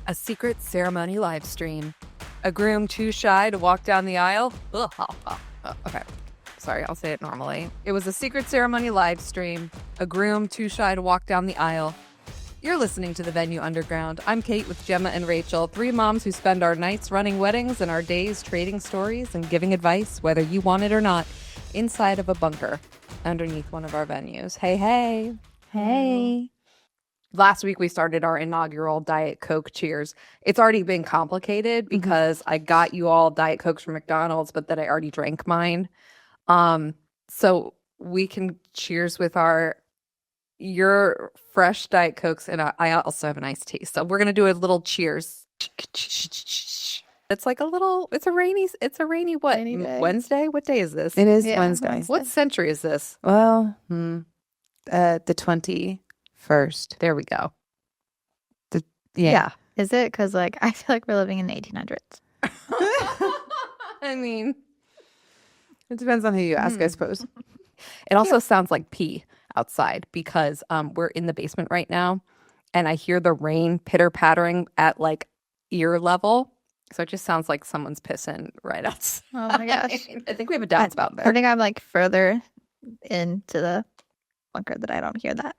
A secret ceremony live stream. A groom too shy to walk down the aisle. Ugh, okay. Sorry, I'll say it normally. It was a secret ceremony live stream. A groom too shy to walk down the aisle. You're listening to The Venue Underground. I'm Kate with Gemma and Rachel, three moms who spend our nights running weddings and our days trading stories and giving advice, whether you want it or not, inside of a bunker underneath one of our venues. Hey, hey. Hey. Last week we started our inaugural Diet Coke cheers. It's already been complicated because I got you all Diet Cokes from McDonald's, but then I already drank mine. So we can cheers with your fresh Diet Cokes, and I also have an iced tea. So we're gonna do a little cheers. It's like it's a rainy what? Rainy day. Wednesday? What day is this? It is Yeah, Wednesday. What century is this? Well, the 21st. There we go. Yeah. Is it? Because I feel like we're living in the 1800s. I mean, It depends on who you ask, I suppose. it also sounds like pee outside because we're in the basement right now and I hear the rain pitter pattering at like ear level. So it just sounds like someone's pissing right outside. Oh my gosh. I think we have a downspout I there. think I'm further into the bunker that I don't hear that.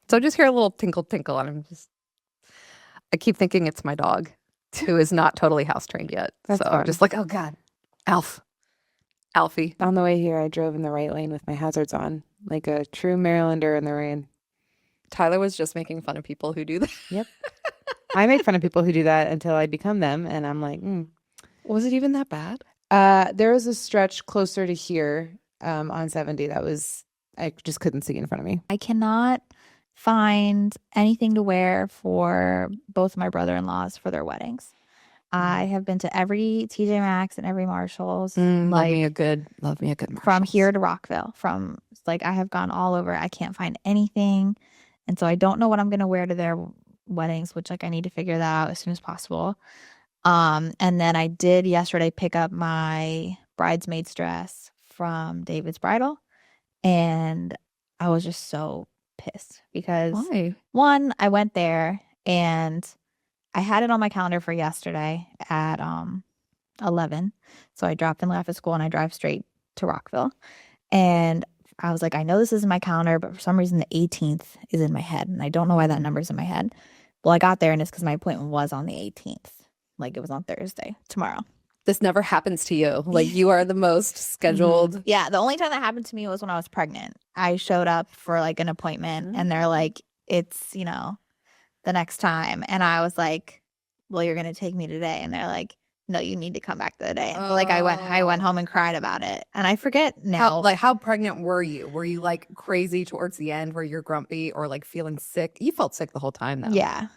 So just hear a little tinkle tinkle and I keep thinking it's my dog who is not totally house trained yet. That's so fun. I'm just like, oh God, Alfie. On the way here, I drove in the right lane with my hazards on, like a true Marylander in the rain. Tyler was just making fun of people who do that. Yep. I make fun of people who do that until I become them, and I'm like, Was it even that bad? There was a stretch closer to here on 70 I just couldn't see in front of me. I cannot find anything to wear for both my brother-in-laws for their weddings. I have been to every TJ Maxx and every Marshalls. Love me a good Marshalls. From here to Rockville. I have gone all over. I can't find anything. And so I don't know what I'm going to wear to their weddings, which I need to figure that out as soon as possible. And then I did yesterday pick up my bridesmaid's dress from David's Bridal. And I was just so pissed because Why? one, I went there and I had it on my calendar for yesterday at 11. So I dropped Finley off at school and I drive straight to Rockville. And I was like, I know this is in my calendar, but for some reason the 18th is in my head. And I don't know why that number's in my head. Well, I got there and it's because my appointment was on the 18th. It was on Thursday, tomorrow. This never happens to you. You are the most scheduled. Yeah, the only time that happened to me was when I was pregnant. I showed up for an appointment and they're like, it's, the next time. And I was like, well, you're going to take me today. And they're like, no, you need to come back the other day. And I went home and cried about it. And I forget now. How pregnant were you? Were you crazy towards the end where you're grumpy or feeling sick? You felt sick the whole time though. Yeah.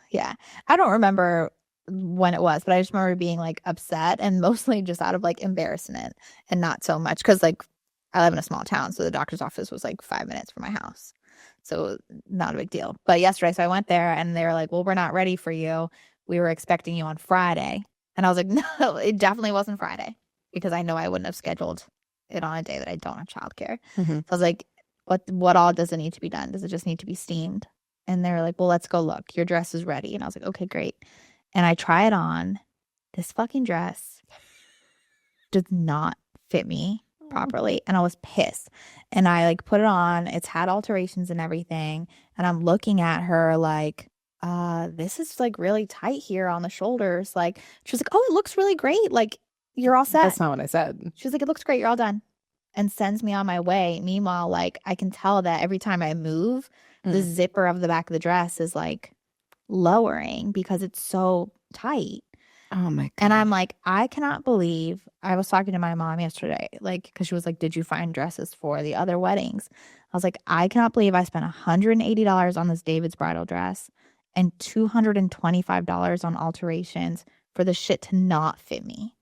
I don't remember when it was, but I just remember being upset and mostly just out of embarrassment and not so much because I live in a small town, so the doctor's office was 5 minutes from my house, so not a big deal. But yesterday, so I went there and they were like, well, we're not ready for you, we were expecting you on Friday. And I was like, no, it definitely wasn't Friday because I know I wouldn't have scheduled it on a day that I don't have childcare. So I was like, what all does it need to be done? Does it just need to be steamed? And they were like, well, let's go look, your dress is ready. And I was like, okay, great. And I try it on. This fucking dress does not fit me properly. And I was pissed. And I put it on. It's had alterations and everything. And I'm looking at her this is really tight here on the shoulders. She was like, oh, it looks really great. You're all set. That's not what I said. She was like, it looks great. You're all done. And sends me on my way. Meanwhile, I can tell that every time I move, the zipper of the back of the dress is lowering because it's so tight. Oh my God. And I'm like, I cannot believe. I was talking to my mom yesterday, because she was like, did you find dresses for the other weddings? I was like, I cannot believe I spent $180 on this David's Bridal dress and $225 on alterations for the shit to not fit me.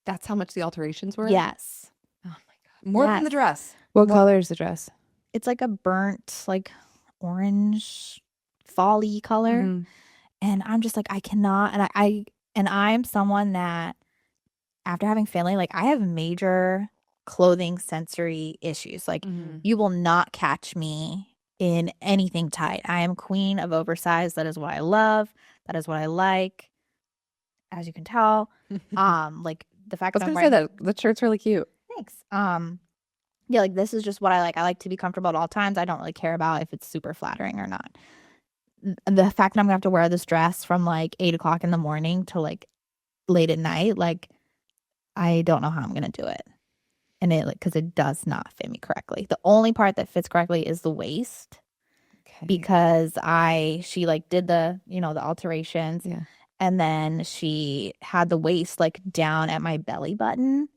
That's how much the alterations were? Yes. Oh my God. More than the dress. What color is the dress? It's a burnt, orange fall-y color. And I'm just I cannot. And I'm someone that after having family, I have major clothing sensory issues. You will not catch me in anything tight. I am queen of oversized. That is what I love. That is what I like. as you can tell. Like the fact I was that I'm gonna say wearing that the shirt's really cute. thanks. Yeah, like this is just what I like. I like to be comfortable at all times. I don't really care about if it's super flattering or not. The fact that I'm gonna have to wear this dress from like 8 o'clock in the morning to like late at night, like I don't know how I'm gonna do it. And it like because it does not fit me correctly. The only part that fits correctly is the waist Okay. because she like did the the alterations, Yeah. and then she had the waist like down at my belly button.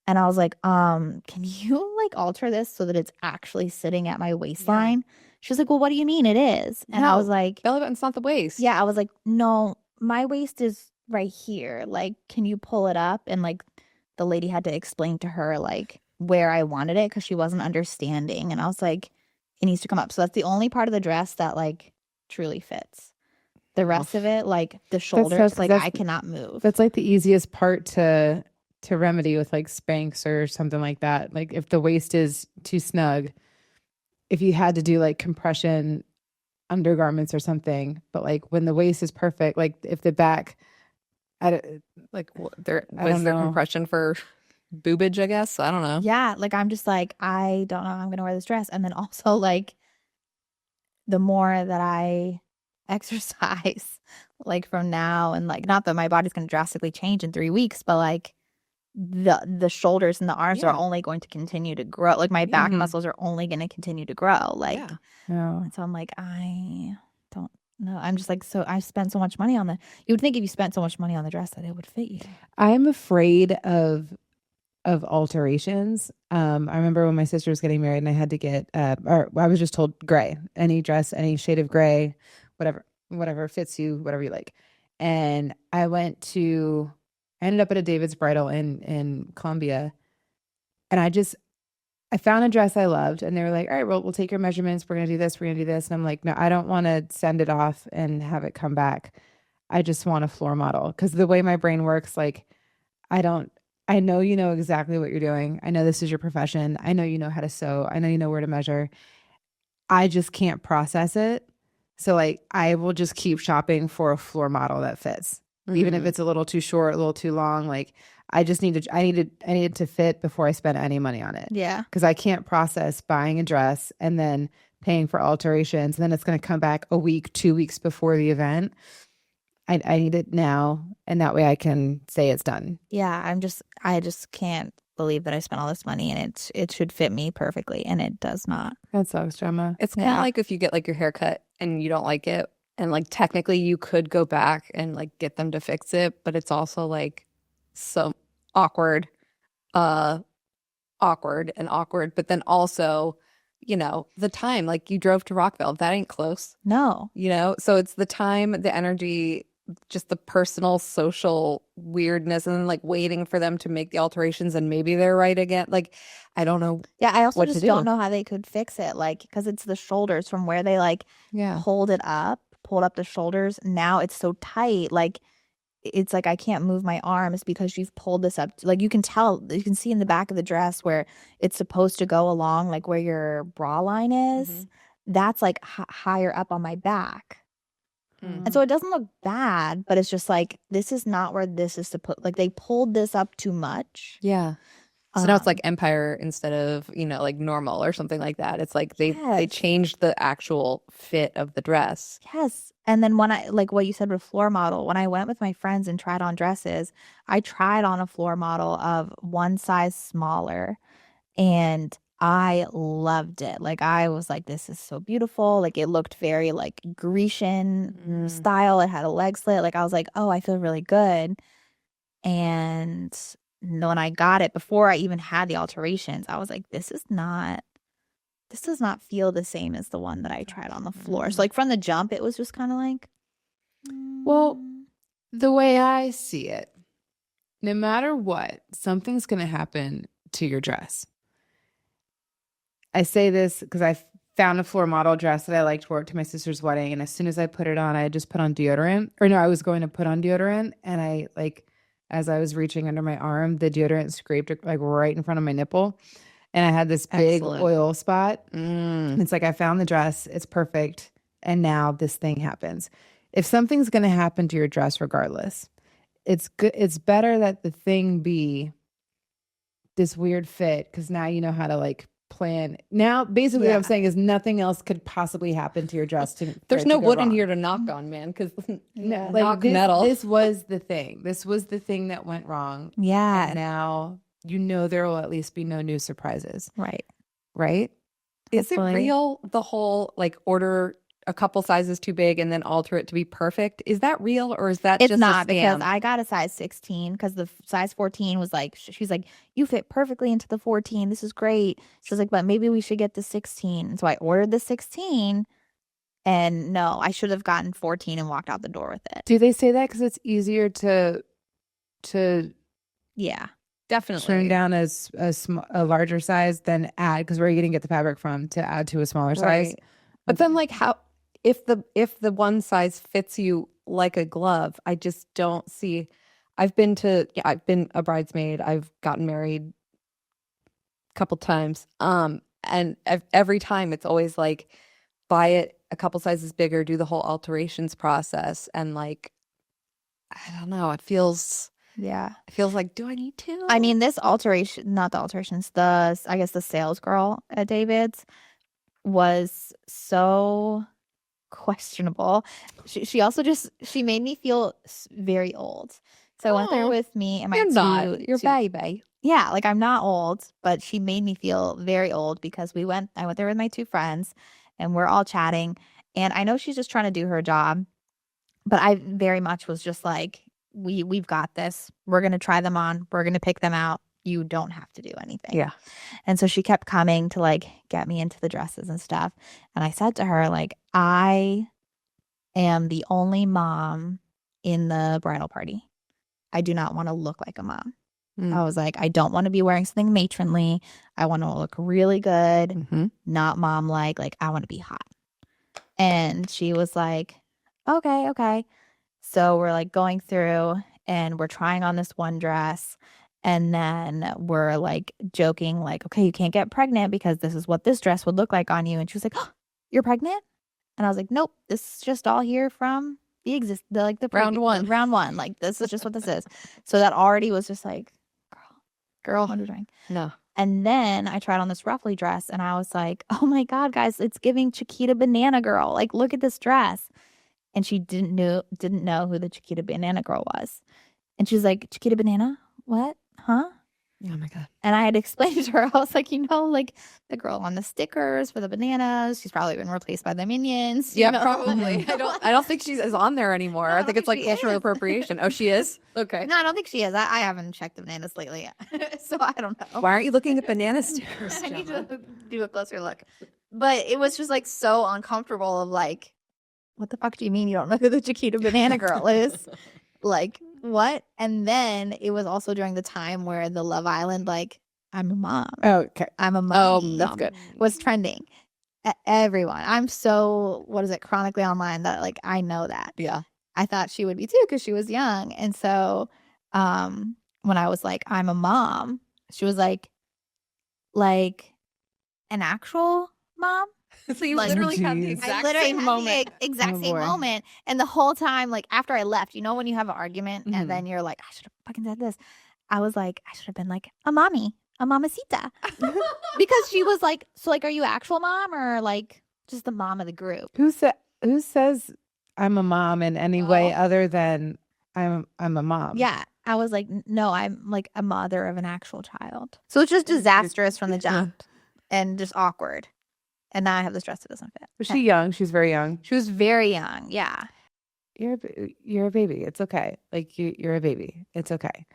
And I was like, can you like alter this so that it's actually sitting at my waistline? She was like, well, what do you mean it is? And I was like, belly button's not the waist. yeah, I was like, no, my waist is right here. Like, can you pull it up? And like the lady had to explain to her like where I wanted it because she wasn't understanding. And I was like, it needs to come up. So that's the only part of the dress that like truly fits. The rest of it, like the shoulders, like I cannot move. That's like the easiest part to remedy with like Spanx or something like that. Like if the waist is too snug, if you had to do like compression undergarments or something, but like when the waist is perfect, like if the back, Like was I there don't know. compression for boobage? I guess I don't know. Yeah, like I'm just like I don't know how I'm gonna wear this dress. And then also like the more that I exercise, like from now and like not that my body's gonna drastically change in 3 weeks, but like the shoulders and the arms are only going to continue to grow. Like my back muscles are only going to continue to grow. Like, and so I'm like, I don't know. I'm just like, so I spent so much money on the. You would think if you spent so much money on the dress that it would fit you. I'm afraid of alterations. I remember when my sister was getting married and I had to get, or I was just told gray, any dress, any shade of gray, whatever fits you, whatever you like. And I ended up at a David's bridal in Columbia. And I found a dress I loved and they were like, all right, well, we'll take your measurements. We're going to do this. We're going to do this. And I'm like, no, I don't want to send it off and have it come back. I just want a floor model. Cause the way my brain works, like I know you know exactly what you're doing. I know this is your profession. I know you know how to sew. I know you know where to measure. I just can't process it. So like I will just keep shopping for a floor model that fits. Even if it's a little too short, a little too long, like I need it to fit before I spend any money on it. Yeah. Because I can't process buying a dress and then paying for alterations. And then it's going to come back a week, 2 weeks before the event. I need it now. And that way I can say it's done. Yeah. I just can't believe that I spent all this money and it should fit me perfectly. And it does not. That sucks, Gemma. It's kind of like if you get like your hair cut and you don't like it. And like technically you could go back and like get them to fix it, but it's also like so awkward. But then also, the time, like you drove to Rockville, that ain't close. No. So it's the time, the energy, just the personal social weirdness, and then like waiting for them to make the alterations and maybe they're right again. Like I don't know. Yeah, I also what to just do. don't know how they could fix it. Like because it's the shoulders from where they like pulled up the shoulders. Now it's so tight. Like it's like I can't move my arms because you've pulled this up. Like you can see in the back of the dress where it's supposed to go along, like where your bra line is. That's like higher up on my back. And so it doesn't look bad, but it's just like, this is not where this is supposed, like they pulled this up too much. Yeah. So now it's like Empire instead of, like normal or something like that. It's like they changed the actual fit of the dress. Yes. And then when like what you said with floor model, when I went with my friends and tried on dresses, I tried on a floor model of one size smaller and I loved it. Like I was like, this is so beautiful. Like it looked very like Grecian style. It had a leg slit. Like I was like, oh, I feel really good. And when I got it, before I even had the alterations, I was like, this does not feel the same as the one that I tried on the floor. So like from the jump, it was just kind of like. Well, the way I see it, no matter what, something's going to happen to your dress. I say this because I found a floor model dress that I liked, wore it to my sister's wedding. And as soon as I put it on, I had just put on deodorant. Or no, I was going to put on deodorant. And I as I was reaching under my arm, the deodorant scraped like right in front of my nipple. And I had this big oil spot. It's like I found the dress. It's perfect. And now this thing happens. If something's going to happen to your dress regardless, it's good. It's better that the thing be this weird fit because now you know how to like plan. Now, basically, what I'm Yeah. saying is nothing else could possibly happen to your dress. There's no wood in here to knock on, man, because Yeah. knock metal. This was the thing. This was the thing that went wrong. Yeah. And now you know there will at least be no new surprises, Right. right? Is it Hopefully. real, the whole like order a couple sizes too big and then alter it to be perfect? Is that real or is that It's just not a because scam? I got a size 16 because the size 14 was like, she's like, you fit perfectly into the 14. This is great. She was like, but maybe we should get the 16. And so I ordered the 16 and no, I should have gotten 14 and walked out the door with it. Do they say that because it's easier to Yeah. Definitely. trim down as a larger size than add because where are you going to get the fabric from to add to a smaller size? Right. But then like how if the one size fits you like a glove, I just don't see. I've been a bridesmaid. I've gotten married a couple times. And every time it's always like buy it a couple sizes bigger, do the whole alterations process, and like I don't know, it feels like, do I need to? I mean, this alteration, not the alterations, I guess the sales girl at David's was so questionable. She also she made me feel very old. So I went there Oh, with me and my you're not. two, You're baby. yeah, like I'm not old, but she made me feel very old because I went there with my two friends and we're all chatting. And I know she's just trying to do her job, but I very much was just like, we've got this. We're gonna try them on. We're gonna pick them out. You don't have to do anything. Yeah. And so she kept coming to like get me into the dresses and stuff. And I said to her, like, I am the only mom in the bridal party. I do not want to look like a mom. Mm. I was like, I don't want to be wearing something matronly. I want to look really good, Mm-hmm. not mom like I want to be hot. And she was like, okay. So we're like going through and we're trying on this one dress. And then we're like joking, like, okay, you can't get pregnant because this is what this dress would look like on you. And she was like, oh, you're pregnant? And I was like, nope, this is just all here from the Round one. Round one. Like, this is just what this is. So that already was just like, girl, what are you doing? No. And then I tried on this ruffly dress and I was like, oh my God, guys, it's giving Chiquita Banana Girl. Like, look at this dress. And she didn't know who the Chiquita Banana Girl was. And she's like, Chiquita Banana? What? Huh? Oh my God. And I had explained to her, I was like, like the girl on the stickers for the bananas, she's probably been replaced by the Minions. Yeah, you know? probably. I don't think she's on there anymore. No, I think it's like she cultural is. appropriation. Oh, she is? Okay. No, I don't think she is. I haven't checked the bananas lately yet. So I don't know. Why aren't you looking at banana stickers? I need Gemma? to do a closer look. But it was just like so uncomfortable of like, what the fuck do you mean you don't know who the Chiquita Banana Girl is? Like, what? And then it was also during the time where the Love Island, like, I'm a mom. Oh, okay. I'm a Oh, mom. that's good. Was trending. Everyone. I'm so, what is it, chronically online that like I know that. Yeah. I thought she would be too because she was young. And so when I was like, I'm a mom, she was like an actual mom? So you Like, literally had the geez. exact I literally same had moment. the exact Oh, same boy. moment. And the whole time, like after I left, you know, when you have an argument Mhm. and then you're like, I should have fucking said this. I was like, I should have been like a mommy, a mamacita. Because she was like, so like, are you actual mom or like just the mom of the group? Who says I'm a mom in any way other than I'm a mom? Yeah. I was like, no, I'm like a mother of an actual child. So it's just disastrous from the jump and just awkward. And now I have this dress that doesn't fit. Was she young? She's very young. She was very young. Yeah. You're a baby. It's okay. Like you're a baby. It's okay.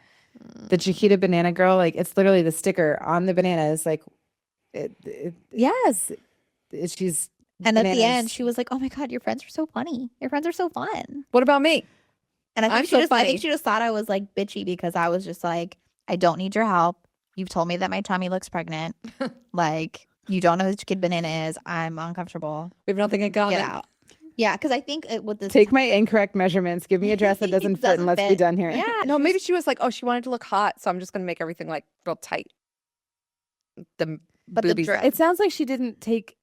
The Chiquita Banana Girl, like it's literally the sticker on the bananas. Like, yes, she's. And at the end, bananas. she was like, "Oh my God, your friends are so funny. Your friends are so fun." What about me? And I I'm think so I funny. think she just thought I was like bitchy because I was just like, "I don't need your help. You've told me that my tummy looks pregnant. Like, you don't know who Kid Banana is. I'm uncomfortable. We have nothing in common. Get out." Yeah, because I think with this, Take my incorrect measurements. Give me a dress that doesn't fit, and let's be fit. done here. Yeah, No, maybe she was like, oh, she wanted to look hot, so I'm just gonna make everything like real tight. The But the boobies. dress- It sounds like she didn't take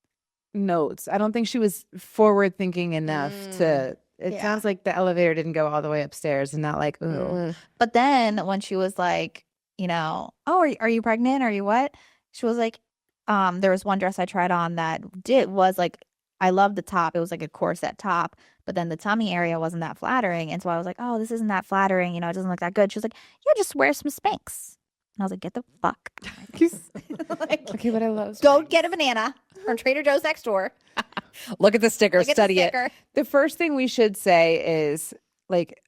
notes. I don't think she was forward thinking enough to It Yeah. sounds like the elevator didn't go all the way upstairs and not like, ooh. But then when she was like, you know, oh, are you pregnant? Are you what? She was like, there was one dress I tried on that was like, I loved the top. It was like a corset top, but then the tummy area wasn't that flattering. And so I was like, oh, this isn't that flattering. You know, it doesn't look that good. She was like, yeah, just wear some Spanx. And I was like, get the fuck out of my face. Like, Okay, but I love go Spanx. get a banana from Trader Joe's next door. Look at the sticker, Look at the study it. sticker. The first thing we should say is like,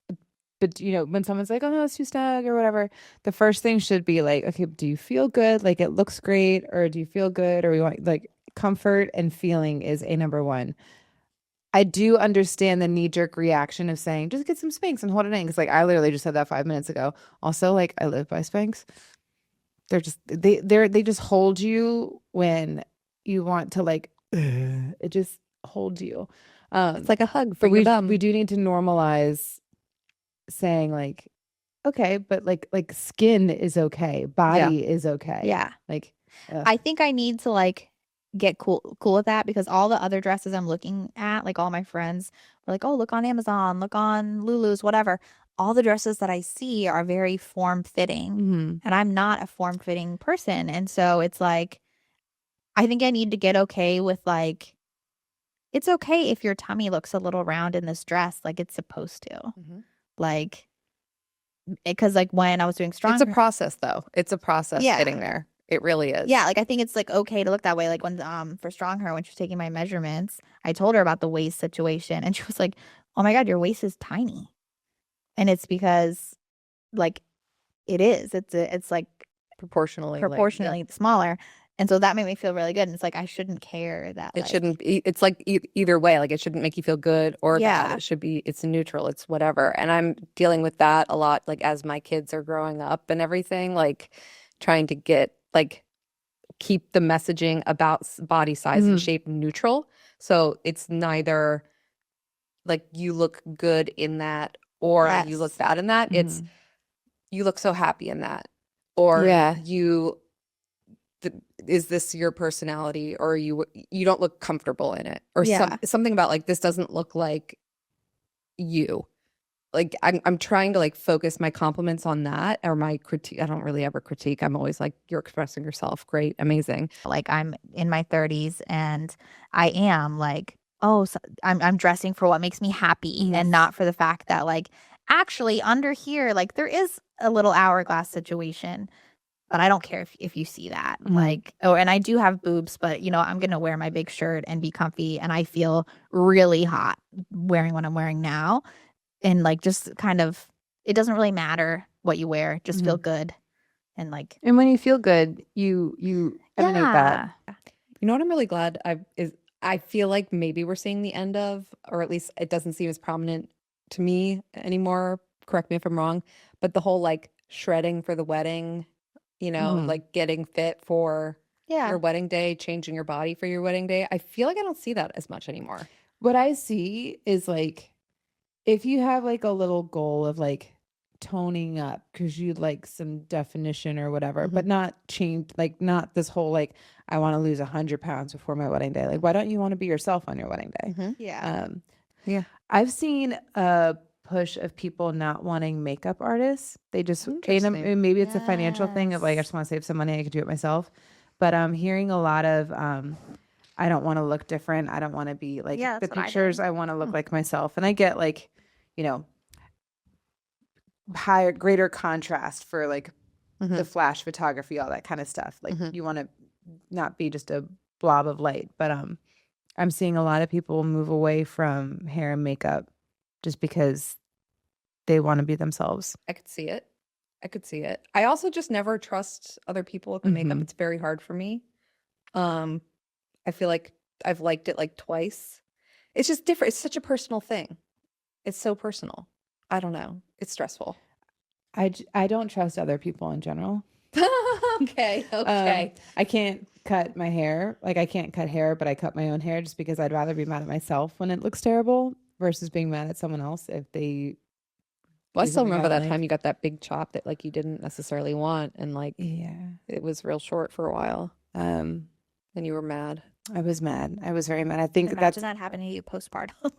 but you know, when someone's like, oh no, it's too snug or whatever, the first thing should be like, okay, do you feel good? Like it looks great, or do you feel good? Or we want like comfort and feeling is a number one. I do understand the knee-jerk reaction of saying, just get some Spanx and hold it in. Because like I literally just said that 5 minutes ago. Also, like I live by Spanx. They're just they just hold you when you want to like it just holds you. It's like a hug But for your bum. we do need to normalize saying like, okay, but like skin is okay, body is okay. Yeah. Like I think I need to like get cool with that, because all the other dresses I'm looking at, like all my friends were like, oh, look on Amazon, look on Lulu's, whatever. All the dresses that I see are very form fitting, and I'm not a form fitting person. And so it's like, I think I need to get okay with like, it's okay if your tummy looks a little round in this dress, like it's supposed to. Like, because like when I was doing strong, It's a process though. It's a process Yeah. getting there. It really is. yeah, like I think it's like okay to look that way. Like when for strong her, when she was taking my measurements, I told her about the waist situation, and she was like, "Oh my God, your waist is tiny," and it's because like it is. It's like Proportionally. proportionally smaller, and so that made me feel really good. And it's like I shouldn't care that It like, shouldn't be, it's like either way. Like it shouldn't make you feel good or Yeah. bad. It should be, it's neutral. It's whatever. And I'm dealing with that a lot, like as my kids are growing up and everything, like trying to get, like, keep the messaging about body size and shape neutral. So it's neither like you look good in that or you look Yes. bad in that. It's you look so happy in that. Or Yeah. you is this your personality, or you don't look comfortable in it, or Yeah. something about like this doesn't look like you. Like I'm trying to like focus my compliments on that, or my critique. I don't really ever critique. I'm always like, you're expressing yourself. Great, amazing. like I'm in my 30s and I am like, oh, so I'm dressing for what makes me happy and not for the fact that like actually under here like there is a little hourglass situation, but I don't care if you see that. Like, oh, and I do have boobs, but you know, I'm going to wear my big shirt and be comfy, and I feel really hot wearing what I'm wearing now. And like just kind of, it doesn't really matter what you wear, just feel good. And like, And when you feel good, you emanate that. You know what I'm really glad I feel like maybe we're seeing the end of, or at least it doesn't seem as prominent to me anymore. Correct me if I'm wrong, but the whole like shredding for the wedding, you know, like getting fit for your wedding day, changing your body for your wedding day. I feel like I don't see that as much anymore. What I see is like, if you have like a little goal of like toning up because you'd like some definition or whatever, but not change, like not this whole like, I want to lose 100 pounds before my wedding day. Like, why don't you want to be yourself on your wedding day? yeah. I've seen a push of people not wanting makeup artists. They just, and maybe it's a financial thing of like, I just want to save some money. I could do it myself. But I'm hearing a lot of, I don't want to look different. I don't want to be like Yeah, the that's what I pictures. did. I want to look like myself. And I get like, you know, greater contrast for like the flash photography, all that kind of stuff. Like you want to not be just a blob of light. But I'm seeing a lot of people move away from hair and makeup just because they want to be themselves. I could see it. I could see it. I also just never trust other people with the makeup. It's very hard for me. I feel like I've liked it like twice. It's just different. It's such a personal thing. It's so personal. I don't know. It's stressful. I don't trust other people in general. Okay. I can't cut my hair. Like I can't cut hair, but I cut my own hair just because I'd rather be mad at myself when it looks terrible versus being mad at someone else if they. Well, I do still something remember don't that like. time you got that big chop that like you didn't necessarily want, and like it was real short for a while. And you were mad. I was mad. I was very mad. I think Imagine that's that happening to you postpartum.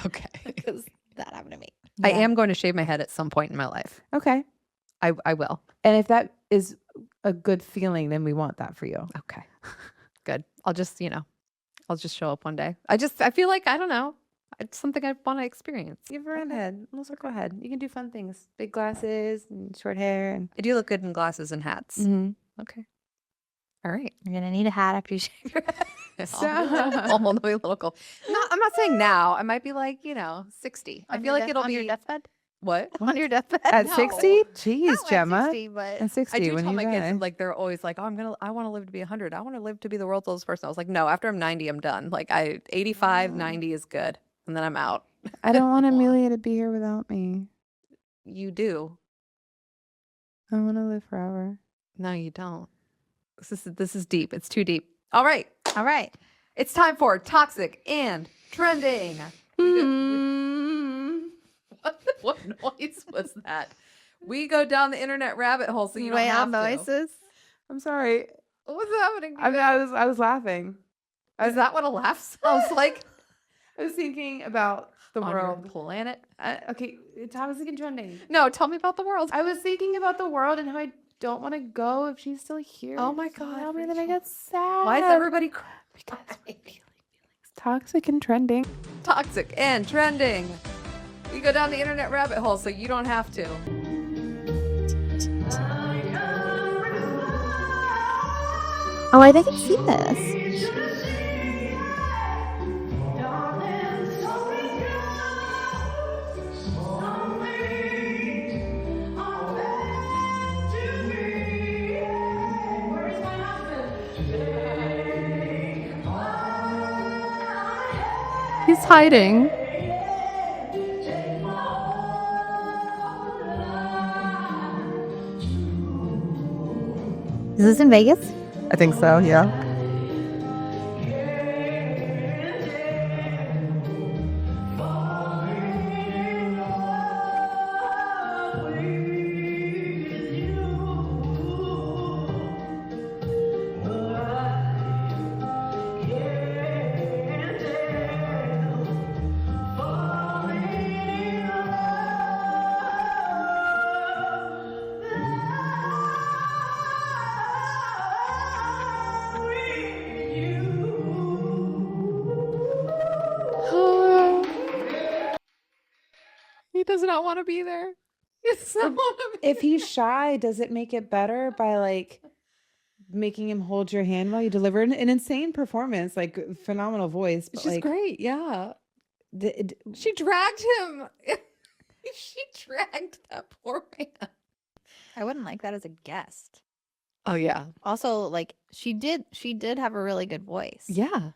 Okay. because that happened to me. I Yeah. am going to shave my head at some point in my life. Okay. I will. And if that is a good feeling, then we want that for you. Okay. Good. I'll just, I'll just show up one day. I feel like, I don't know. It's something I want to experience. You have a round head. Also, go ahead. You can do fun things. Big glasses and short hair. And I do look good in glasses and hats. Mhm. Okay. All right. You're gonna need a hat after you shave your head. I'm a little cool. No, I'm not saying now. I might be like, 60. I feel like it'll on be your deathbed. what? On your deathbed. At No. 60? Jeez, Not at Gemma. 60, but At 60, I do when tell you my die. kids, like, they're always like, oh, I want to live to be 100. I want to live to be the world's oldest person. I was like, no, after I'm 90, I'm done. Like, 85, 90 is good. And then I'm out. I don't want Amelia to be here without me. You do. I want to live forever. No, you don't. This is deep. It's too deep. All right. all right. It's time for Toxic and Trending. What noise was that? We go down the internet rabbit hole so you don't Whale have to. noises. I'm sorry. What's happening? I was laughing. Is that what a laugh sounds like I was thinking about the on your world. planet? Okay, toxic and trending. No, tell me about the world. I was thinking about the world and how I don't want to go if she's still here. Oh my So God, now then I Rachel. get sad. Why is everybody crying? Because my feelings. Toxic and trending. Toxic and Trending? We go down the internet rabbit hole so you don't have to. Oh, I think I've seen this. He's hiding. Is this in Vegas? I think so, yeah. He does not want to be there. He does not want to be If he's shy, does it make it better by like making him hold your hand while you deliver an insane performance, like phenomenal voice? But She's like, great, yeah. She dragged him. She dragged that poor man. I wouldn't like that as a guest. Oh yeah. Also, like she did have a really good voice. Yeah.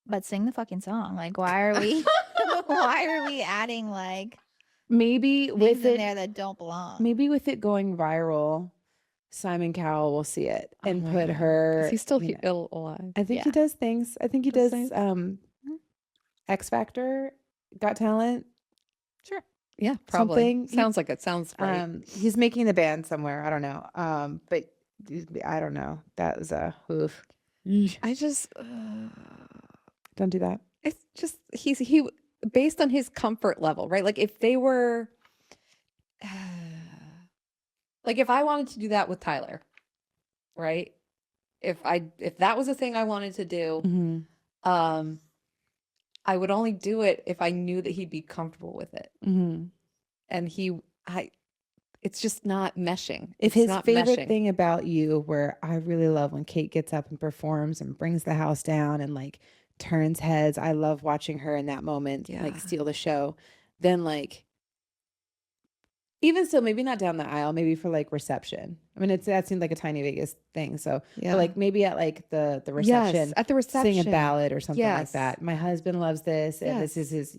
But sing the fucking song. Like, why are we adding like maybe things with in it, there that don't belong? maybe with it going viral, Simon Cowell will see it and Oh my put God. her. Is he still you know, ill alive? I think he Yeah. does things. I think he Does does. things. X Factor, Got Talent. Sure. Yeah, probably. Something. Sounds like it. Sounds right. He's making the band somewhere. I don't know. But I don't know. That was a oof. I just Don't do that. it's just he based on his comfort level, right? Like if they were like if I wanted to do that with Tyler, right? If that was a thing I wanted to do, Mm-hmm. I would only do it if I knew that he'd be comfortable with it. Mm-hmm. And it's just not meshing. If It's his not favorite meshing. thing about you, where I really love when Kate gets up and performs and brings the house down and like turns heads. I love watching her in that moment, like Yeah. steal the show. Then like, even still, maybe not down the aisle, maybe for like reception. I mean, that seemed like a tiny Vegas thing. So, but like maybe at like the reception, Yes, at the reception. sing a ballad or something like Yes. that. My husband loves this, and this is his.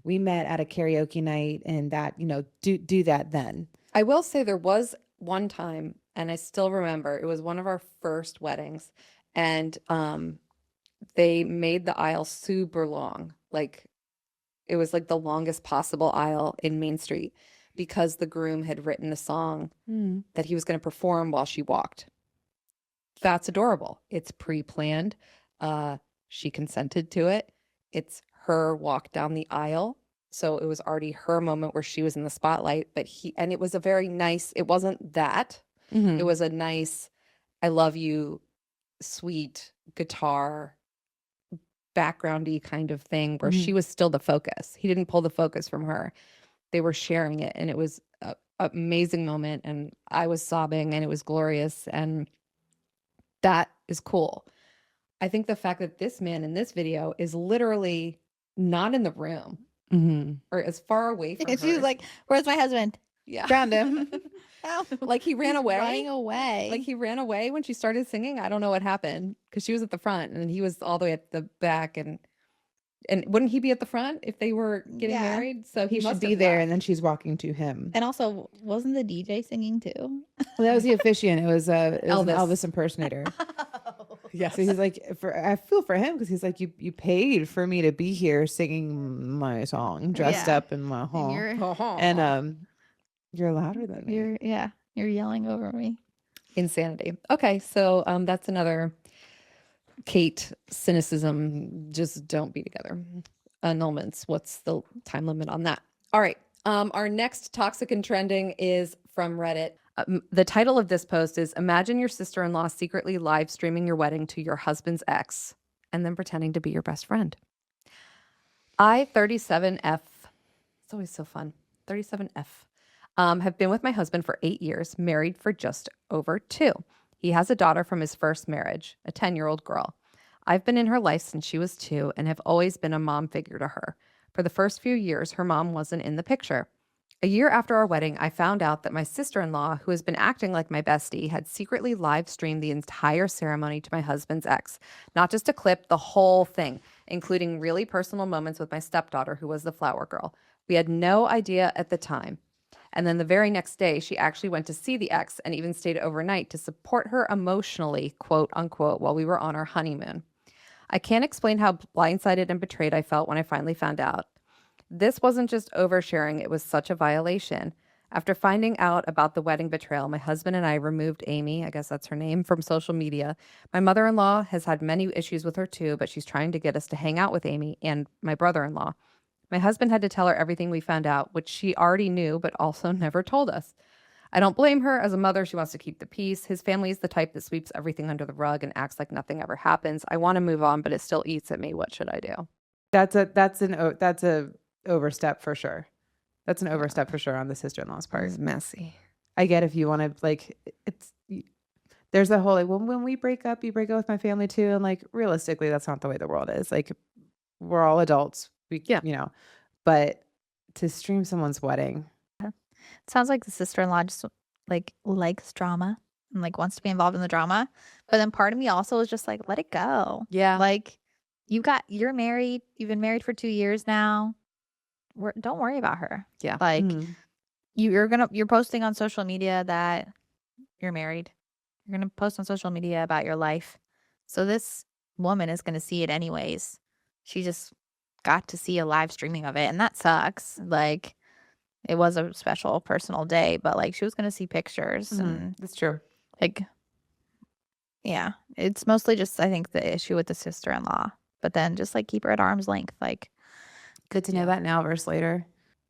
We met at a karaoke night, and that do that then. I will say there was one time, and I still remember, it was one of our first weddings, and they made the aisle super long. Like it was like the longest possible aisle in Main Street because the groom had written a song that he was going to perform while she walked. That's adorable. It's pre-planned. She consented to it. It's her walk down the aisle. So it was already her moment where she was in the spotlight, and it was a very nice, it wasn't that. It was a nice, I love you, sweet guitar, backgroundy kind of thing where she was still the focus. He didn't pull the focus from her. They were sharing it, and it was an amazing moment, and I was sobbing, and it was glorious, and that is cool. I think the fact that this man in this video is literally not in the room or as far away from And she was her. like, "Where's my husband?" Yeah. Found him. Ow. Like he ran He's away. running away. Like he ran away when she started singing. I don't know what happened because she was at the front and he was all the way at the back. And wouldn't he be at the front if they were getting Yeah. married? So He must should be have there, left. and then she's walking to him. And also, wasn't the DJ singing too? Well, that was the officiant. It was an Elvis. Elvis impersonator. Yes. So he's like, I feel for him because he's like, you paid for me to be here singing my song, dressed Yeah. up in my And home, you're, you're louder than me. you're yelling over me. Insanity. Okay, so that's another Kate cynicism. Just don't be together. Annulments. What's the time limit on that? All right. Our next toxic and trending is from Reddit. The title of this post is "Imagine your sister-in-law secretly live streaming your wedding to your husband's ex and then pretending to be your best friend." I-37F. It's always so fun. 37F. Have been with my husband for 8 years, married for just over 2. He has a daughter from his first marriage, a 10-year-old girl. I've been in her life since she was 2 and have always been a mom figure to her. For the first few years, her mom wasn't in the picture. A year after our wedding, I found out that my sister-in-law, who has been acting like my bestie, had secretly live streamed the entire ceremony to my husband's ex. Not just a clip, the whole thing, including really personal moments with my stepdaughter, who was the flower girl. We had no idea at the time. And then the very next day, she actually went to see the ex and even stayed overnight to support her emotionally, quote unquote, while we were on our honeymoon. I can't explain how blindsided and betrayed I felt when I finally found out. This wasn't just oversharing, it was such a violation. After finding out about the wedding betrayal, my husband and I removed Amy, I guess that's her name, from social media. My mother-in-law has had many issues with her too, but she's trying to get us to hang out with Amy and my brother-in-law. My husband had to tell her everything we found out, which she already knew, but also never told us. I don't blame her. As a mother, she wants to keep the peace. His family is the type that sweeps everything under the rug and acts like nothing ever happens. I want to move on, but it still eats at me. What should I do? That's a overstep for sure. That's an overstep for sure on the sister-in-law's part. It's messy. I get if you want to there's a whole like when we break up, you break up with my family too, and like realistically, that's not the way the world is. Like we're all adults. But to stream someone's wedding. Sounds like the sister-in-law just like likes drama and like wants to be involved in the drama. But then part of me also is just like, let it go. Yeah. Like you're married. You've been married for 2 years now. Don't worry about her. Yeah. Like Mhm. you're posting on social media that you're married. You're gonna post on social media about your life. So this woman is gonna see it anyways. She just got to see a live streaming of it, and that sucks. Like it was a special personal day, but like she was gonna see pictures and That's true. like yeah. It's mostly just I think the issue with the sister-in-law. But then just like keep her at arm's length. Like Good to know that now versus later.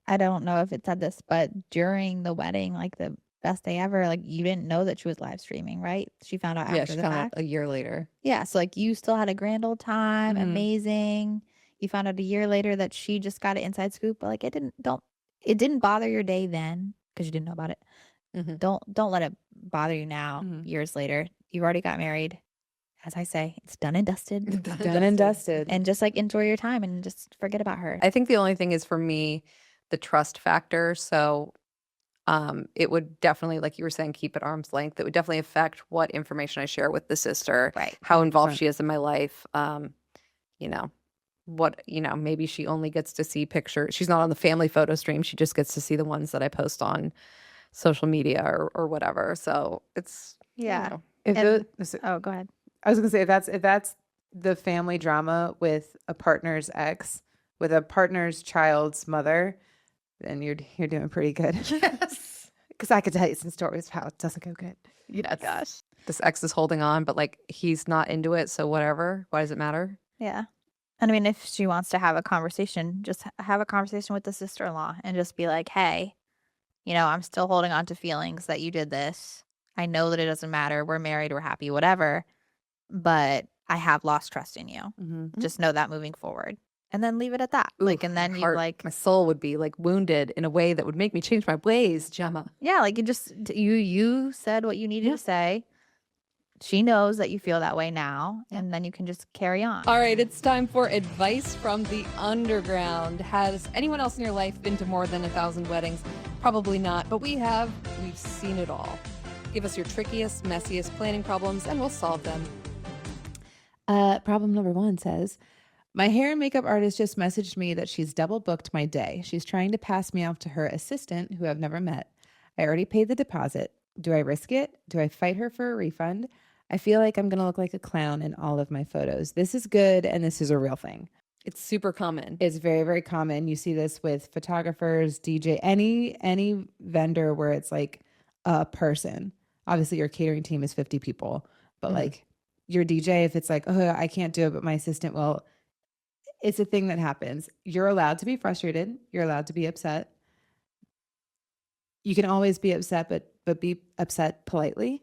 I don't know if it said this, but during the wedding, like the best day ever, like you didn't know that she was live streaming, right? She found out after Yeah, she the found fact. out a year later. Yeah, so like you still had a grand old time, Mhm. amazing. You found out a year later that she just got an inside scoop, but like it didn't bother your day then because you didn't know about it. Mhm. Don't let it bother you now, Mhm. years later. You already got married. As I say, it's done and dusted. Done and dusted. And just like enjoy your time and just forget about her. I think the only thing is for me, the trust factor. So it would definitely, like you were saying, keep at arm's length. It would definitely affect what information I share with the sister, Right. how involved 100%. she is in my life. Maybe she only gets to see pictures. She's not on the family photo stream. She just gets to see the ones that I post on social media or whatever. So it's, Yeah. If And- those- Oh, go ahead. I was gonna say if that's the family drama with a partner's ex, with a partner's child's mother, then you're doing pretty good. yes. Because I could tell you some stories of how it doesn't go good. Yes. Gosh. This ex is holding on, but like he's not into it. So whatever. Why does it matter? Yeah. And I mean, if she wants to have a conversation, just have a conversation with the sister-in-law and just be like, hey, I'm still holding on to feelings that you did this. I know that it doesn't matter. We're married, we're happy, whatever. But I have lost trust in you. Just know that moving forward. And then leave it at that. Ooh, and then my you heart, like, my soul would be like wounded in a way that would make me change my ways, Gemma. yeah, like you said what you needed to say. She knows that you feel that way now, and then you can just carry on. All right, it's time for advice from the underground. Has anyone else in your life been to more than 1,000 weddings? Probably not, but we have. We've seen it all. Give us your trickiest, messiest planning problems, and we'll solve them. Problem number 1 says, my hair and makeup artist just messaged me that she's double booked my day. She's trying to pass me off to her assistant, who I've never met. I already paid the deposit. Do I risk it? Do I fight her for a refund? I feel like I'm going to look like a clown in all of my photos. This is good, and this is a real thing. It's super common. It's very, very common. You see this with photographers, DJ, any vendor where it's like a person. Obviously, your catering team is 50 people, but like your DJ, if it's like, oh, I can't do it, but my assistant will. It's a thing that happens. You're allowed to be frustrated. You're allowed to be upset. You can always be upset, but be upset politely.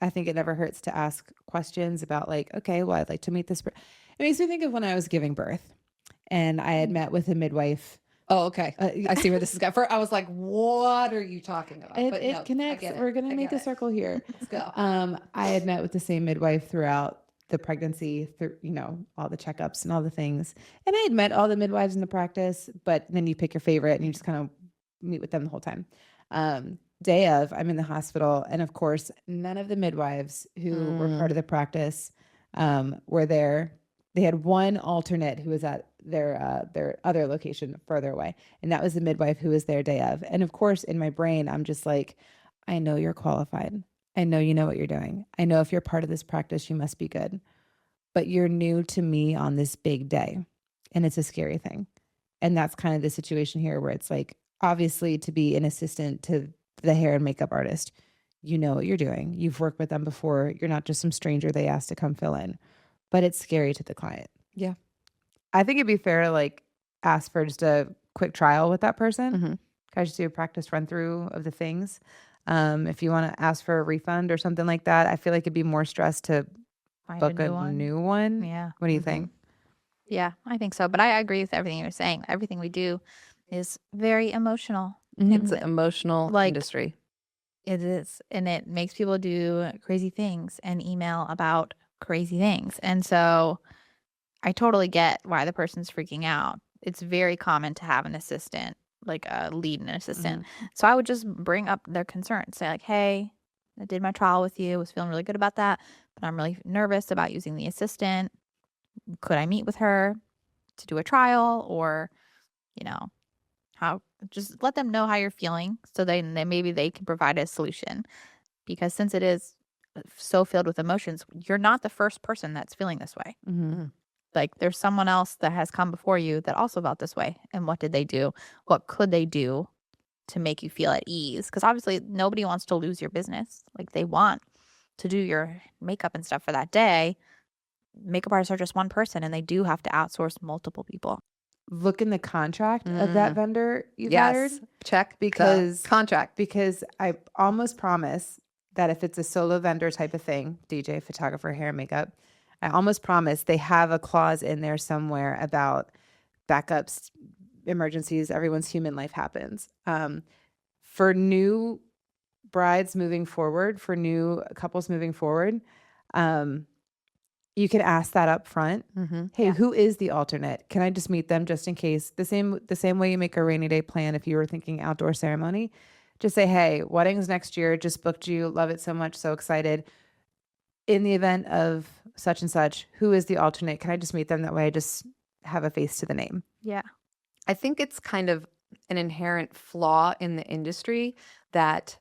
I think it never hurts to ask questions about like, okay, well, I'd like to meet this. It makes me think of when I was giving birth and I had met with a midwife. Oh, okay. I see where this is going. I was like, what are you talking about? It connects. We're going to make a circle here. Let's go. I had met with the same midwife throughout the pregnancy, through, all the checkups and all the things. And I had met all the midwives in the practice, but then you pick your favorite and you just kind of meet with them the whole time. Day of, I'm in the hospital, and of course, none of the midwives who were part of the practice were there. They had one alternate who was at their other location further away, and that was the midwife who was there day of. And of course, in my brain, I'm just like, I know you're qualified. I know you know what you're doing. I know if you're part of this practice, you must be good. But you're new to me on this big day, and it's a scary thing. And that's kind of the situation here, where it's like, obviously, to be an assistant to the hair and makeup artist, you know what you're doing. You've worked with them before. You're not just some stranger they asked to come fill in, but it's scary to the client. Yeah. I think it'd be fair to like ask for just a quick trial with that person. Can I just do a practice run through of the things? If you want to ask for a refund or something like that, I feel like it'd be more stress to book a new one. Yeah. What do you think? Yeah, I think so. But I agree with everything you're saying. Everything we do is very emotional. It's an emotional industry. It is. And it makes people do crazy things and email about crazy things. And so I totally get why the person's freaking out. It's very common to have an assistant, like a lead and assistant. So I would just bring up their concerns. Say like, hey, I did my trial with you. Was feeling really good about that. But I'm really nervous about using the assistant. Could I meet with her to do a trial, or, how, just let them know how you're feeling, so then maybe they can provide a solution. Because since it is so filled with emotions, you're not the first person that's feeling this way. Like there's someone else that has come before you that also felt this way. And what did they do? What could they do to make you feel at ease? Because obviously nobody wants to lose your business. Like they want to do your makeup and stuff for that day. Makeup artists are just one person, and they do have to outsource multiple people. Look in the contract of that vendor you've hired. Check because contract. Because I almost promise that if it's a solo vendor type of thing, DJ, photographer, hair, makeup, I almost promise they have a clause in there somewhere about backups, emergencies. Everyone's human life happens. For new brides moving forward, for new couples moving forward, you can ask that up front. Hey, who is the alternate? Can I just meet them just in case? The same way you make a rainy day plan if you were thinking outdoor ceremony. Just say, hey, wedding's next year. Just booked you. Love it so much. So excited. In the event of such and such, who is the alternate? Can I just meet them? That way I just have a face to the name. Yeah. I think it's kind of an inherent flaw in the industry that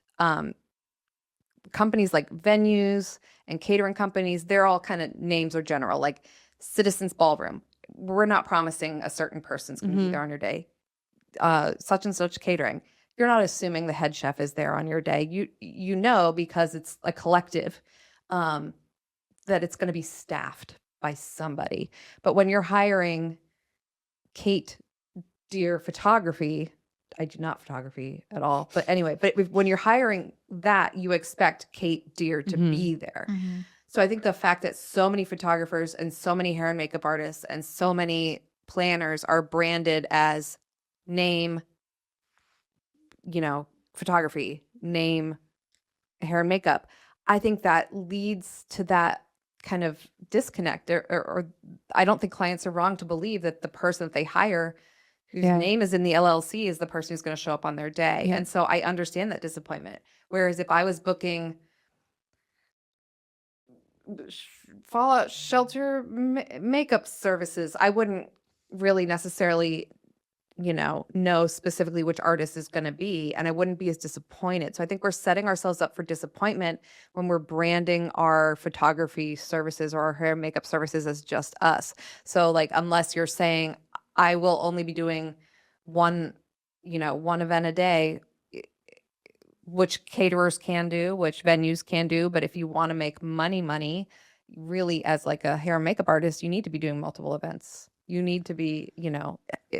companies like venues and catering companies, they're all kind of names are general, like Citizens Ballroom. We're not promising a certain person's going to be there on your day. Such and such catering. You're not assuming the head chef is there on your day. You know, because it's a collective, that it's going to be staffed by somebody. But when you're hiring Kate Deer Photography, I do not photography at all. But anyway, when you're hiring that, you expect Kate Deer to be there. Mm-hmm. So I think the fact that so many photographers and so many hair and makeup artists and so many planners are branded as name, photography, name, hair and makeup, I think that leads to that kind of disconnect. Or I don't think clients are wrong to believe that the person that they hire whose name is in the LLC is the person who's going to show up on their day. Yeah. And so I understand that disappointment. Whereas if I was booking fallout shelter makeup services, I wouldn't really necessarily know specifically which artist is going to be, and I wouldn't be as disappointed. So I think we're setting ourselves up for disappointment when we're branding our photography services or our hair and makeup services as just us. So like, unless you're saying I will only be doing one event a day, which caterers can do, which venues can do, but if you want to make money, really as like a hair and makeup artist, you need to be doing multiple events. You need to be,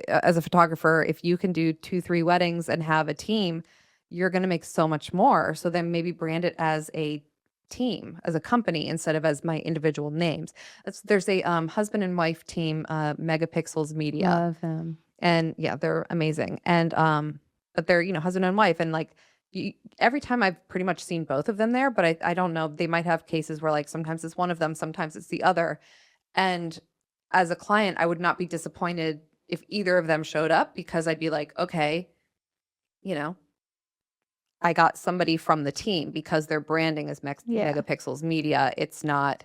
as a photographer, if you can do 2-3 weddings and have a team, you're going to make so much more. So then maybe brand it as a team, as a company, instead of as my individual names. There's a husband and wife team, Megapixels Media. Love them. And yeah, they're amazing. And but they're, husband and wife. And like every time I've pretty much seen both of them there, but I don't know. They might have cases where like sometimes it's one of them, sometimes it's the other. And as a client, I would not be disappointed if either of them showed up, because I'd be like, okay, I got somebody from the team, because their branding is Megapixels Media. It's not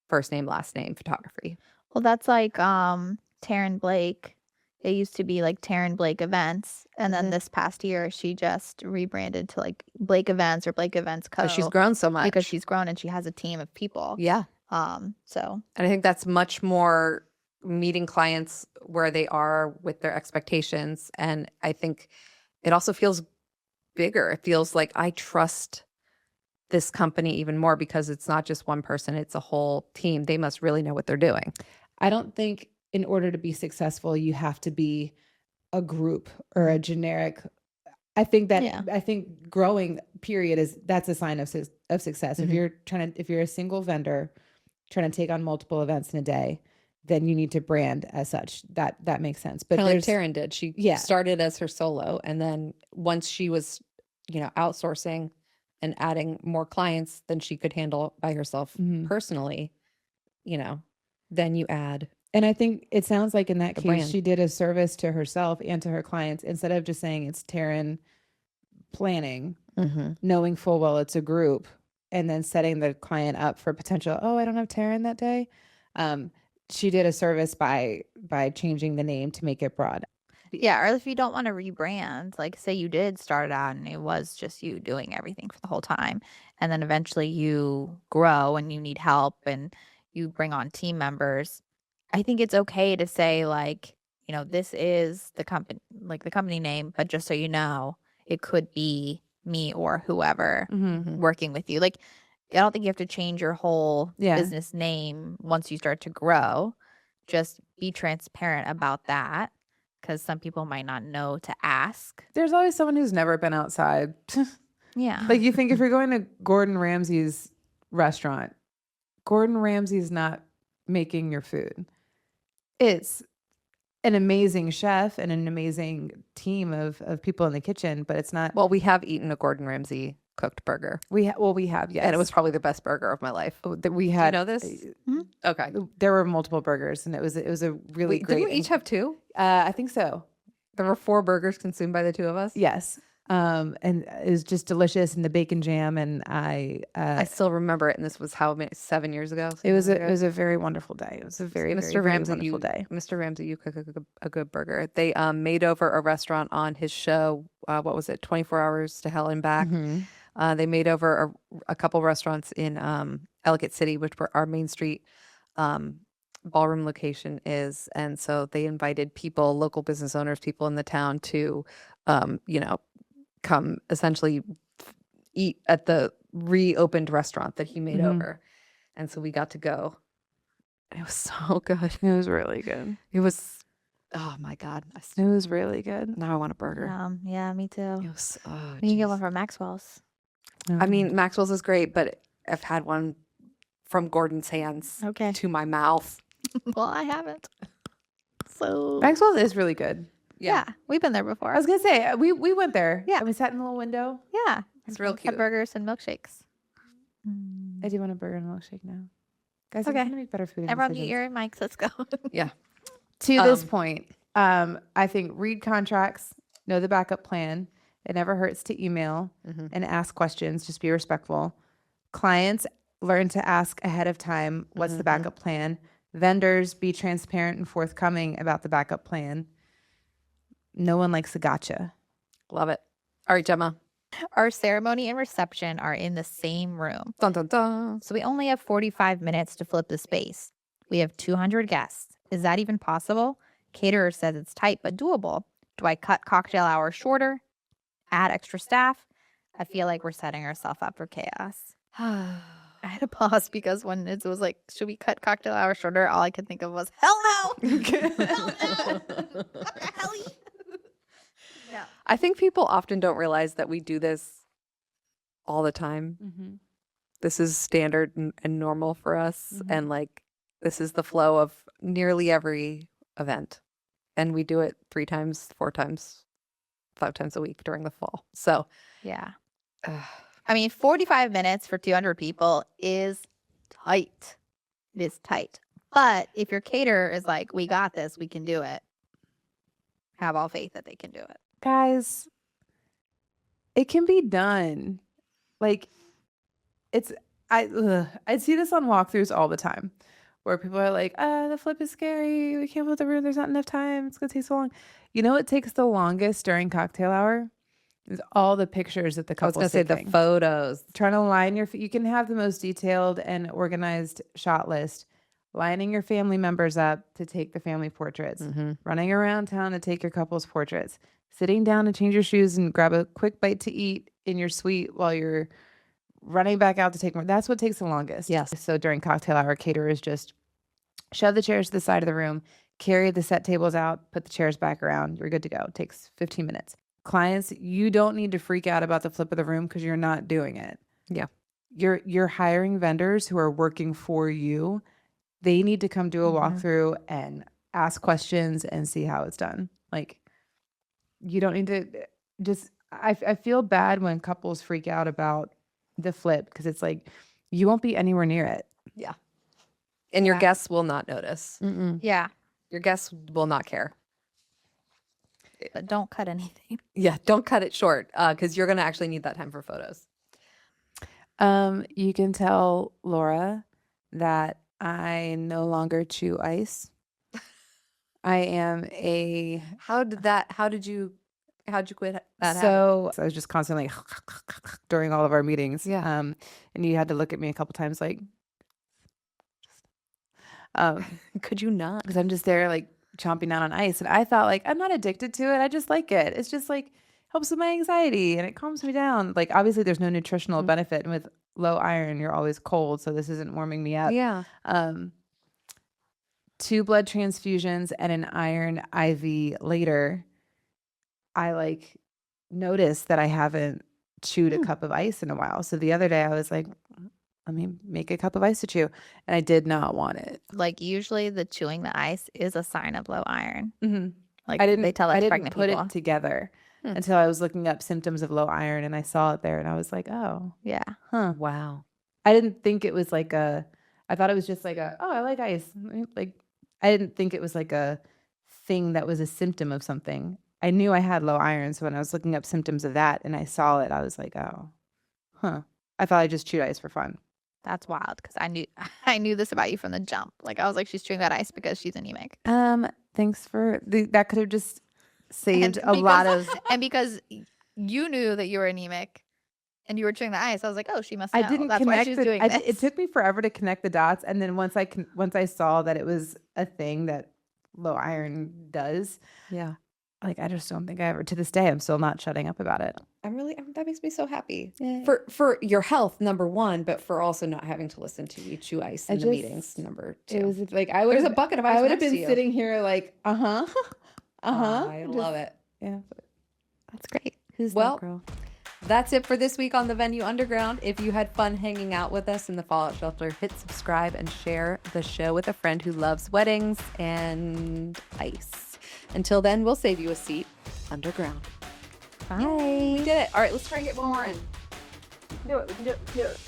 first name, last name photography. Well, that's like Taryn Blake. It used to be like Taryn Blake Events, and then this past year she just rebranded to like Blake Events or Blake Events Co. Because she's grown so much. Because she's grown and she has a team of people. Yeah. So. And I think that's much more meeting clients where they are with their expectations. And I think it also feels bigger. It feels like I trust this company even more, because it's not just one person, it's a whole team. They must really know what they're doing. I don't think in order to be successful, you have to be a group or a generic. I think growing period that's a sign of success. Mm-hmm. If you're a single vendor trying to take on multiple events in a day, then you need to brand as such. That makes sense. But like Taryn did. She started as her solo, and then once she was, outsourcing and adding more clients than she could handle by herself personally, then you add. And I think it sounds like in that case, brand. She did a service to herself and to her clients, instead of just saying it's Taryn planning, knowing full well it's a group, and then setting the client up for potential, I don't have Taryn that day. She did a service by changing the name to make it broad. Yeah, or if you don't want to rebrand, like say you did start out and it was just you doing everything for the whole time, and then eventually you grow and you need help and you bring on team members, I think it's okay to say like, this is the company, like the company name, but just so you know, it could be me or whoever working with you. Like, I don't think you have to change your whole business name once you start to grow. Just be transparent about that, because some people might not know to ask. There's always someone who's never been outside. Yeah. Like, you think if you're going to Gordon Ramsay's restaurant, Gordon Ramsay's not making your food. It's an amazing chef and an amazing team of people in the kitchen, but it's not. Well, we have eaten a Gordon Ramsay cooked burger. We have, yes. And it was probably the best burger of my life. We had. Do you know this? Okay. There were multiple burgers, and it was a really great. Didn't we each have 2? I think so. There were 4 burgers consumed by the 2 of us. Yes. And it was just delicious, and the bacon jam, and I still remember it. And this was how many, 7 years ago? It was a very wonderful day. It was a very Mr. Ramsay, wonderful day. Mr. Ramsay, you cook a good burger. They made over a restaurant on his show. What was it? 24 Hours to Hell and Back. They made over a couple restaurants in Ellicott City, which were our Main Street ballroom location is. And so they invited people, local business owners, people in the town to, come essentially eat at the reopened restaurant that he made over. And so we got to go It was so good. It was really good. It was, oh my God. It was really good. Now I want a burger. Yeah, me too. It was, oh, We can get jeez. one from Maxwell's. I mean, Maxwell's is great, but I've had one from Gordon's hands Okay. to my mouth. Well, I haven't. So Maxwell's is really good. yeah, we've been there before. I was gonna say we went there. Yeah. And we sat in the little window. yeah, It's real had cute. burgers and milkshakes. I do want a burger and a milkshake now. Guys, I'm Okay. trying to make better food. Everyone decisions. mute your mics. Let's go. To this Um, point, I think read contracts, know the backup plan. It never hurts to email and ask questions. Just be respectful. Clients, learn to ask ahead of time, what's the backup plan? Vendors, be transparent and forthcoming about the backup plan. No one likes a gotcha. Love it. All right, Gemma. Our ceremony and reception are in the same room. Dun, dun, dun. So we only have 45 minutes to flip the space. We have 200 guests. Is that even possible? Caterer says it's tight but doable. Do I cut cocktail hours shorter? Add extra staff? I feel like we're setting ourselves up for chaos. I had to pause because when it was like, should we cut cocktail hours shorter? All I could think of was, hell no! Hell no! Helly. No. I think people often don't realize that we do this all the time. This is standard and normal for us. And like, this is the flow of nearly every event. And we do it 3 times, 4 times, 5 times a week during the fall. So, Yeah. I mean, 45 minutes for 200 people is tight. It is tight. But if your caterer is like, we got this, we can do it, have all faith that they can do it. Guys, it can be done. Like I see this on walkthroughs all the time where people are like, the flip is scary. We can't flip the room. There's not enough time. It's going to take so long. You know what takes the longest during cocktail hour? Is all the pictures that the I was couple going to say the taking. photos. Trying to line you can have the most detailed and organized shot list. Lining your family members up to take the family portraits. Running around town to take your couple's portraits. Sitting down to change your shoes and grab a quick bite to eat in your suite while you're running back out to take more. That's what takes the longest. Yes. So during cocktail hour, caterers just shove the chairs to the side of the room, carry the set tables out, put the chairs back around. You're good to go. It takes 15 minutes. Clients, you don't need to freak out about the flip of the room because you're not doing it. Yeah. You're hiring vendors who are working for you. They need to come do a walkthrough and ask questions and see how it's done. Like, you don't need to just, I feel bad when couples freak out about the flip because it's like, you won't be anywhere near it. Yeah. And your Yeah. guests will not notice. Yeah. Your guests will not care. But don't cut anything. Yeah. Don't cut it short because you're going to actually need that time for photos. You can tell Laura that I no longer chew ice. I am a How'd you quit that habit? so I was just constantly during all of our meetings. Yeah. And you had to look at me a couple times like Could you not? because I'm just there like chomping down on ice. And I thought like I'm not addicted to it. I just like it. It's just like helps with my anxiety and it calms me down. Like obviously there's no nutritional benefit. And with low iron, you're always cold. So this isn't warming me up. Yeah. 2 blood transfusions and an iron IV later, I like noticed that I haven't chewed a cup of ice in a while. So the other day I was like, let me make a cup of ice to chew. And I did not want it. Like usually the chewing the ice is a sign of low iron. Like They tell that to I didn't pregnant put people. it together until I was looking up symptoms of low iron and I saw it there and I was like, oh, Yeah. huh. Wow. I didn't think it was like I thought it was just like oh, I like ice. Like I didn't think it was like a thing that was a symptom of something. I knew I had low iron. So when I was looking up symptoms of that and I saw it, I was like, oh, huh. I thought I just chewed ice for fun. That's wild because I knew this about you from the jump. Like I was like, she's chewing that ice because she's anemic. Thanks for that could have just saved And a lot of. and because you knew that you were anemic and you were chewing the ice, I was like, oh, she must know. I didn't That's why connect she's doing this. it took me forever to connect the dots, and then once I saw that it was a thing that low iron does, Yeah. like, I just don't think I ever, to this day, I'm still not shutting up about it. That makes me so happy Yeah. for your health, number one, but for also not having to listen to you chew ice in the meetings, number two. It was like, I would There's have, a bucket of ice I would have next been to you. sitting here like, I love it. Yeah. That's great. Who's Well, that girl? That's it for this week on the Venue Underground. If you had fun hanging out with us in the Fallout Shelter, hit subscribe and share the show with a friend who loves weddings and ice. Until then, we'll save you a seat underground. Bye. We did it. All right, let's try and get one more in. Do it. We can do it.